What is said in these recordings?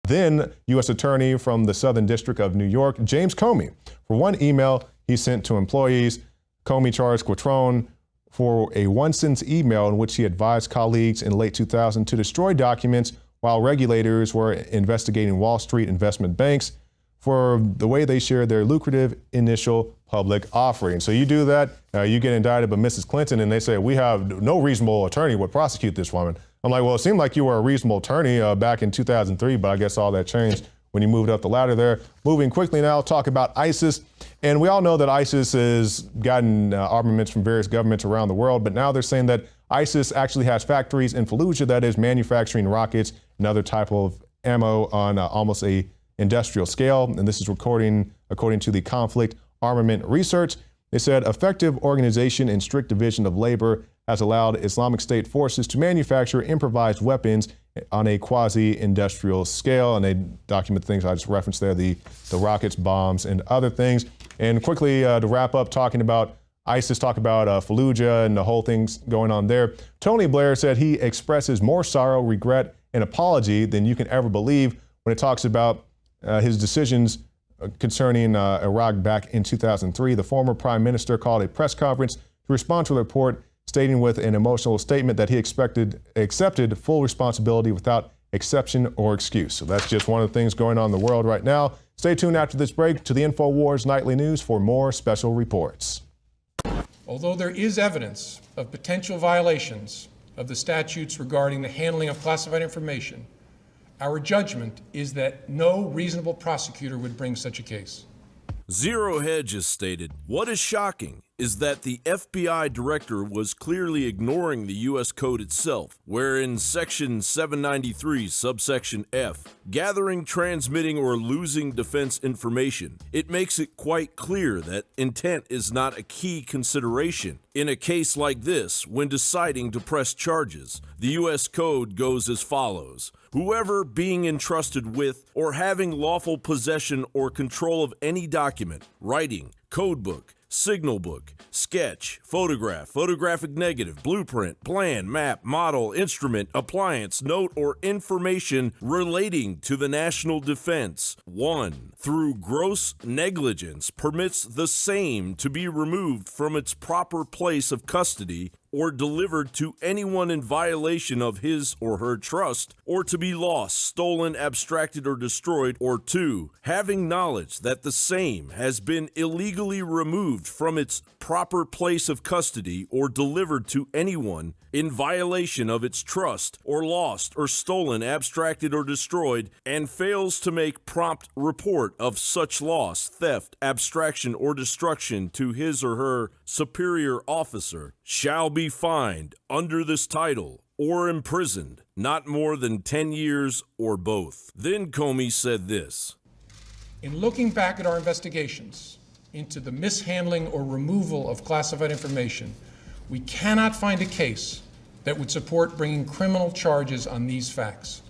Then U.S. Attorney from the Southern District of New York, James Comey, for one email he sent to employees. Comey charged Quattrone for a one-sentence email in which he advised colleagues in late 2000 to destroy documents while regulators were investigating Wall Street investment banks for the way they shared their lucrative initial public offering. So you do that, you get indicted by Mrs. Clinton, and they say, we have no reasonable attorney would prosecute this woman. I'm like, well, it seemed like you were a reasonable attorney back in 2003, but I guess all that changed when you moved up the ladder there. Moving quickly now, talk about ISIS. And we all know that ISIS has gotten armaments from various governments around the world, but now they're saying that ISIS actually has factories in Fallujah that is manufacturing rockets and other type of ammo on almost a industrial scale. And this is according to the Conflict Armament Research. They said effective organization and strict division of labor has allowed Islamic State forces to manufacture improvised weapons on a quasi-industrial scale. And they document things I just referenced there, the rockets, bombs, and other things. And quickly to wrap up, talking about ISIS, talk about Fallujah and the whole thing's going on there. Tony Blair said he expresses more sorrow, regret, and apology than you can ever believe when it talks about his decisions concerning Iraq back in 2003. The former prime minister called a press conference to respond to the report, stating with an emotional statement that he accepted full responsibility without exception or excuse. So that's just one of the things going on in the world right now. Stay tuned after this break to the INFOWARS Nightly News for more special reports. Although there is evidence of potential violations of the statutes regarding the handling of classified information, our judgment is that no reasonable prosecutor would bring such a case. Zero Hedge has stated, what is shocking is that the FBI director was clearly ignoring the U.S. Code itself, where in Section 793, subsection F, gathering, transmitting, or losing defense information, it makes it quite clear that intent is not a key consideration. In a case like this, when deciding to press charges, the U.S. Code goes as follows. Whoever being entrusted with or having lawful possession or control of any document, writing, code book, signal book, sketch, photograph, photographic negative, blueprint, plan, map, model, instrument, appliance, note, or information relating to the national defense, 1, through gross negligence permits the same to be removed from its proper place of custody or delivered to anyone in violation of his or her trust, or to be lost, stolen, abstracted, or destroyed, or 2, having knowledge that the same has been illegally removed from its proper place of custody or delivered to anyone in violation of its trust, or lost, or stolen, abstracted, or destroyed, and fails to make prompt report of such loss, theft, abstraction, or destruction to his or her superior officer, shall be fined under this title or imprisoned not more than 10 years or both. Then Comey said this. In looking back at our investigations into the mishandling or removal of classified information, we cannot find a case that would support bringing criminal charges on these facts.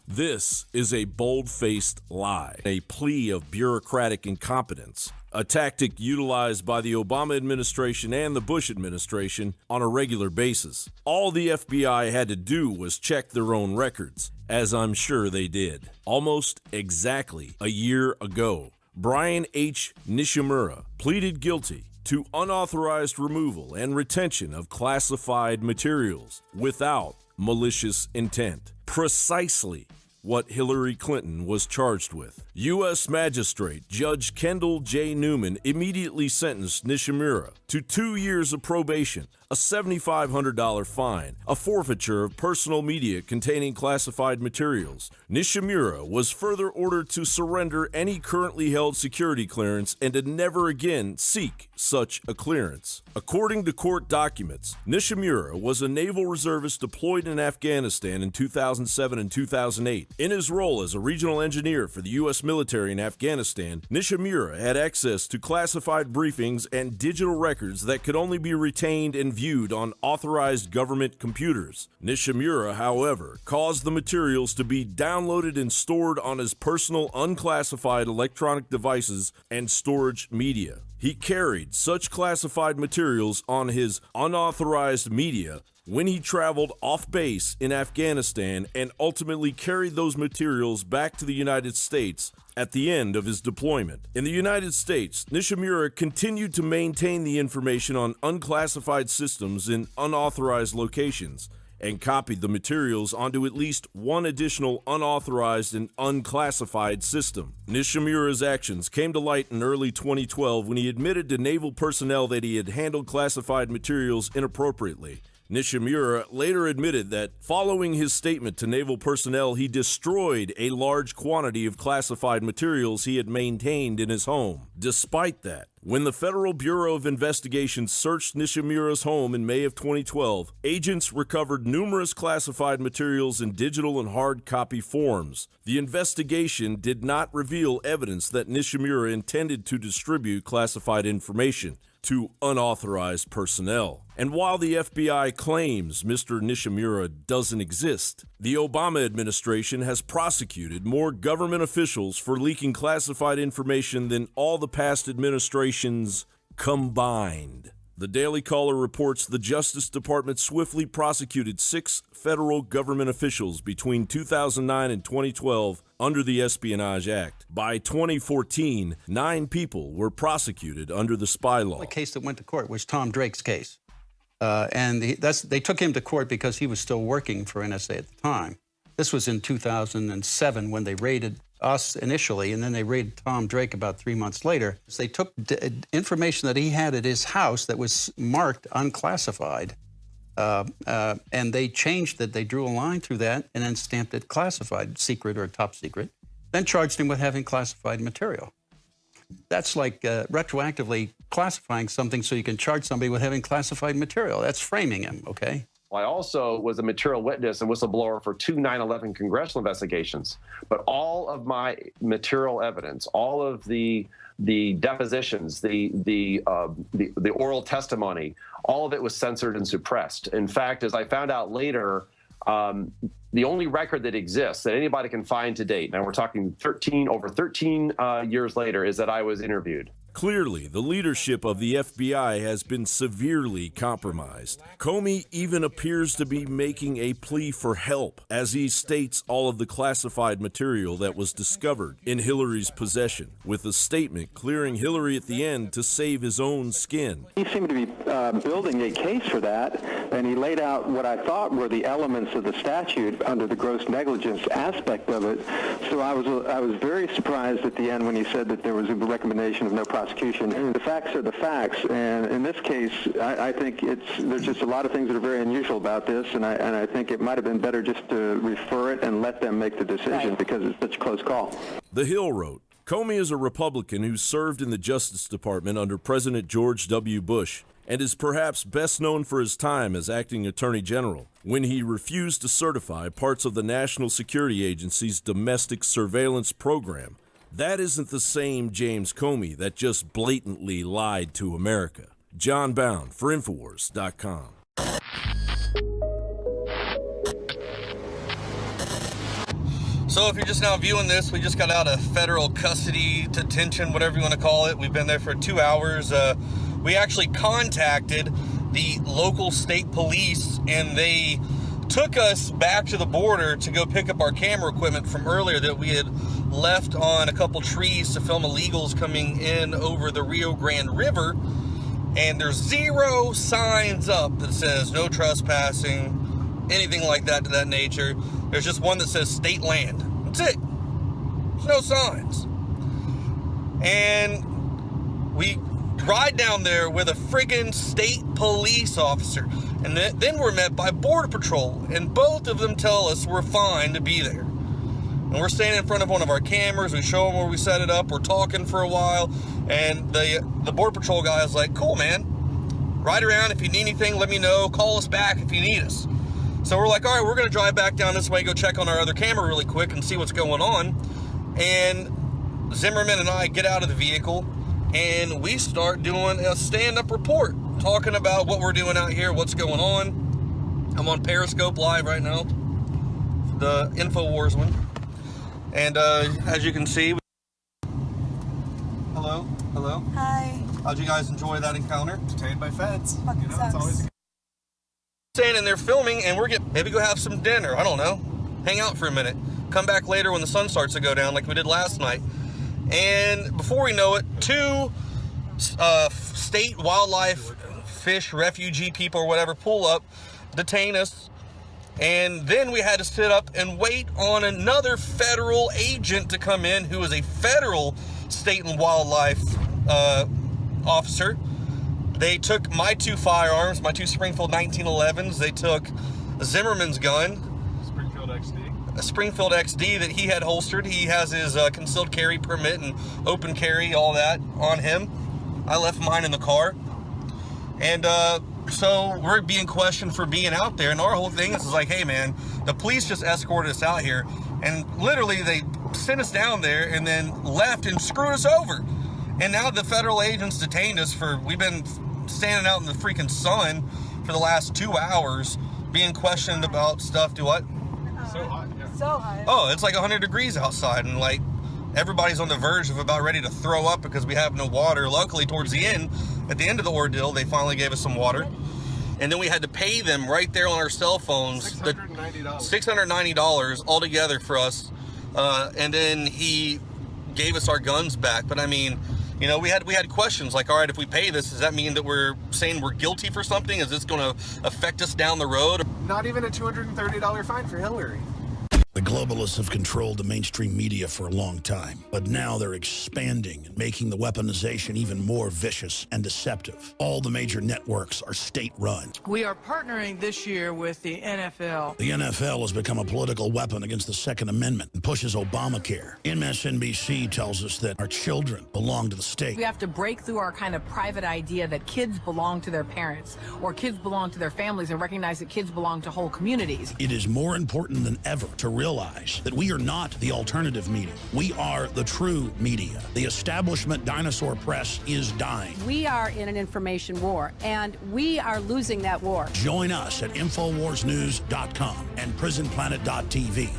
This is a bold-faced lie, a plea of bureaucratic incompetence, a tactic utilized by the Obama administration and the Bush administration on a regular basis. All the FBI had to do was check their own records, as I'm sure they did. Almost exactly a year ago, Brian H. Nishimura pleaded guilty to unauthorized removal and retention of classified materials without malicious intent. Precisely what Hillary Clinton was charged with. U.S. Magistrate Judge Kendall J. Newman immediately sentenced Nishimura to 2 years of probation, a $7,500 fine, a forfeiture of personal media containing classified materials. Nishimura was further ordered to surrender any currently held security clearance and to never again seek such a clearance. According to court documents, Nishimura was a naval reservist deployed in Afghanistan in 2007 and 2008. In his role as a regional engineer for the U.S. military in Afghanistan, Nishimura had access to classified briefings and digital records that could only be retained and viewed on authorized government computers. Nishimura, however, caused the materials to be downloaded and stored on his personal unclassified electronic devices and storage media. He carried such classified materials on his unauthorized media when he traveled off base in Afghanistan and ultimately carried those materials back to the United States at the end of his deployment. In the United States, Nishimura continued to maintain the information on unclassified systems in unauthorized locations and copied the materials onto at least one additional unauthorized and unclassified system. Nishimura's actions came to light in early 2012 when he admitted to naval personnel that he had handled classified materials inappropriately. Nishimura later admitted that following his statement to naval personnel, he destroyed a large quantity of classified materials he had maintained in his home. Despite that, when the Federal Bureau of Investigation searched Nishimura's home in May of 2012, agents recovered numerous classified materials in digital and hard copy forms. The investigation did not reveal evidence that Nishimura intended to distribute classified information to unauthorized personnel. And while the FBI claims Mr. Nishimura doesn't exist, the Obama administration has prosecuted more government officials for leaking classified information than all the past administrations combined. The Daily Caller reports the Justice Department swiftly prosecuted 6 federal government officials between 2009 and 2012 under the Espionage Act. By 2014, 9 people were prosecuted under the spy law. The case that went to court was Tom Drake's case. They took him to court because he was still working for NSA at the time. This was in 2007 when they raided us initially, and then they raided Tom Drake about 3 months later. So they took information that he had at his house that was marked unclassified, and they changed it. They drew a line through that and then stamped it classified, secret or top secret, then charged him with having classified material. That's like retroactively classifying something so you can charge somebody with having classified material. That's framing him, okay? I also was a material witness and whistleblower for 2 9/11 congressional investigations. But all of my material evidence, all of the depositions, the oral testimony, all of it was censored and suppressed. In fact, as I found out later, the only record that exists that anybody can find to date, now we're talking over 13 years later, is that I was interviewed. Clearly, the leadership of the FBI has been severely compromised. Comey even appears to be making a plea for help as he states all of the classified material that was discovered in Hillary's possession, with a statement clearing Hillary at the end to save his own skin. He seemed to be building a case for that, and he laid out what I thought were the elements of the statute under the gross negligence aspect of it. So I was very surprised at the end when he said that there was a recommendation of no prosecution. And the facts are the facts, and in this case, I think there's just a lot of things that are very unusual about this, and I think it might have been better just to refer it and let them make the decision because it's such a close call. The Hill wrote, Comey is a Republican who served in the Justice Department under President George W. Bush and is perhaps best known for his time as acting Attorney General when he refused to certify parts of the National Security Agency's domestic surveillance program. That isn't the same James Comey that just blatantly lied to America. John Bound for INFOWARS.com. So if you're just now viewing this, we just got out of federal custody, detention, whatever you want to call it. We've been there for 2 hours. We actually contacted the local state police, and they took us back to the border to go pick up our camera equipment from earlier that we had left on a couple trees to film illegals coming in over the Rio Grande River. And there's 0 signs up that says no trespassing, anything like that to that nature. There's just one that says state land. That's it. There's no signs. And we ride down there with a friggin' state police officer. And then we're met by Border Patrol. And both of them tell us we're fine to be there. And we're standing in front of one of our cameras. We show them where we set it up. We're talking for a while. And the Border Patrol guy is like, cool, man. Ride around. If you need anything, let me know. Call us back if you need us. So we're like, all right, we're going to drive back down this way, go check on our other camera really quick and see what's going on. And Zimmerman and I get out of the vehicle, and we start doing a stand-up report, talking about what we're doing out here, what's going on. I'm on Periscope Live right now, the INFOWARS one. And as you can see... Hello? Hello? Hi. How'd you guys enjoy that encounter? Detained by feds. Fucking sucks. It's always standing there filming, and we're maybe go have some dinner. I don't know. Hang out for a minute. Come back later when the sun starts to go down like we did last night. And before we know it, two state wildlife fish refugee people or whatever pull up, detain us, and then we had to sit up and wait on another federal agent to come in who is a federal state and wildlife officer. They took my two firearms, my two Springfield 1911s. They took Zimmerman's gun, a Springfield XD that he had holstered. He has his concealed carry permit and open carry, all that on him. I left mine in the car. And so we're being questioned for being out there. And our whole thing is like, hey, man, the police just escorted us out here. And literally they sent us down there and then left and screwed us over. And now the federal agents detained us we've been standing out in the freaking sun for the last 2 hours being questioned about stuff. Do what? So hot. Yeah. So hot. Oh, it's like 100 degrees outside, and like everybody's on the verge of about ready to throw up because we have no water. Luckily, towards the end, at the end of the ordeal, they finally gave us some water. And then we had to pay them right there on our cell phones. $690 altogether for us. And then he gave us our guns back. But I mean, you know, we had questions like, all right, if we pay this, does that mean that we're saying we're guilty for something? Is this going to affect us down the road? Not even a $230 fine for Hillary. The globalists have controlled the mainstream media for a long time, but now they're expanding and making the weaponization even more vicious and deceptive. All the major networks are state-run. We are partnering this year with the NFL. The NFL has become a political weapon against the Second Amendment and pushes Obamacare. MSNBC tells us that our children belong to the state. We have to break through our kind of private idea that kids belong to their parents or kids belong to their families and recognize that kids belong to whole communities. It is more important than ever to realize that we are not the alternative media. We are the true media. The establishment dinosaur press is dying. We are in an information war, and we are losing that war. Join us at InfoWarsNews.com and PrisonPlanet.tv.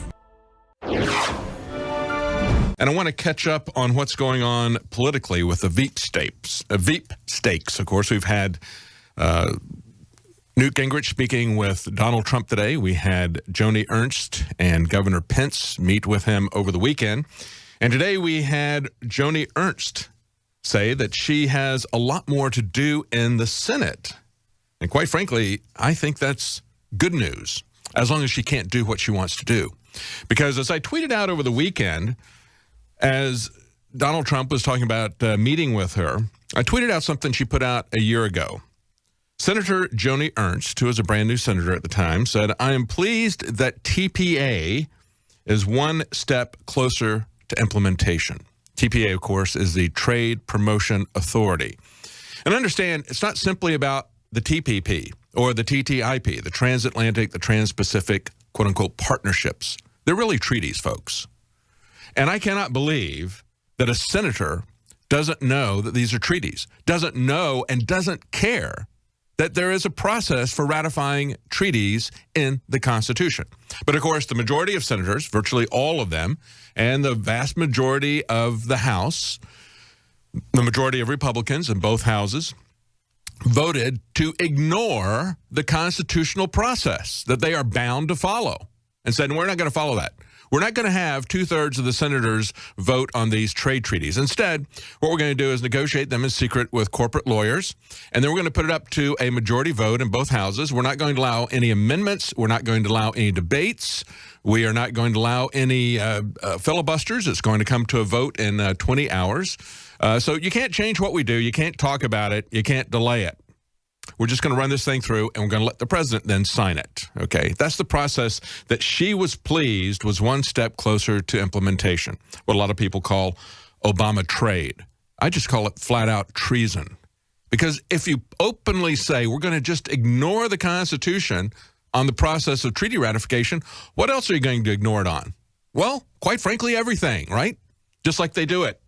And I want to catch up on what's going on politically with the Veep stakes. Of course, we've had Newt Gingrich speaking with Donald Trump today. We had Joni Ernst and Governor Pence meet with him over the weekend. And today we had Joni Ernst say that she has a lot more to do in the Senate. And quite frankly, I think that's good news, as long as she can't do what she wants to do. Because as I tweeted out over the weekend, as Donald Trump was talking about meeting with her, I tweeted out something she put out a year ago. Senator Joni Ernst, who was a brand new senator at the time, said, "I am pleased that TPA is one step closer to implementation." TPA, of course, is the Trade Promotion Authority. And understand, it's not simply about the TPP or the TTIP, the transatlantic, the trans-Pacific, quote-unquote, partnerships. They're really treaties, folks. And I cannot believe that a senator doesn't know that these are treaties, doesn't know and doesn't care that there is a process for ratifying treaties in the Constitution. But of course, the majority of senators, virtually all of them, and the vast majority of the House, the majority of Republicans in both houses, voted to ignore the constitutional process that they are bound to follow and said, we're not going to follow that. We're not going to have 2/3 of the senators vote on these trade treaties. Instead, what we're going to do is negotiate them in secret with corporate lawyers, and then we're going to put it up to a majority vote in both houses. We're not going to allow any amendments. We're not going to allow any debates. We are not going to allow any filibusters. It's going to come to a vote in 20 hours. So you can't change what we do. You can't talk about it. You can't delay it. We're just going to run this thing through, and we're going to let the president then sign it, okay? That's the process that she was pleased was one step closer to implementation, what a lot of people call Obama trade. I just call it flat-out treason. Because if you openly say we're going to just ignore the Constitution on the process of treaty ratification, what else are you going to ignore it on? Well, quite frankly, everything, right? Just like they do it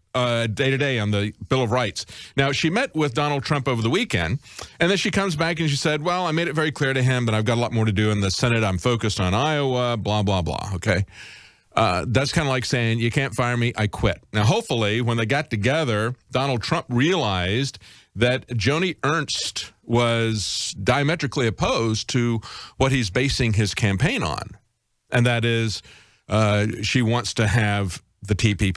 day-to-day on the Bill of Rights. Now, she met with Donald Trump over the weekend, and then she comes back and she said, well, I made it very clear to him that I've got a lot more to do in the Senate. I'm focused on Iowa, blah, blah, blah, okay? That's kind of like saying, you can't fire me, I quit. Now, hopefully, when they got together, Donald Trump realized that Joni Ernst was diametrically opposed to what he's basing his campaign on. And that is, she wants to have the TPP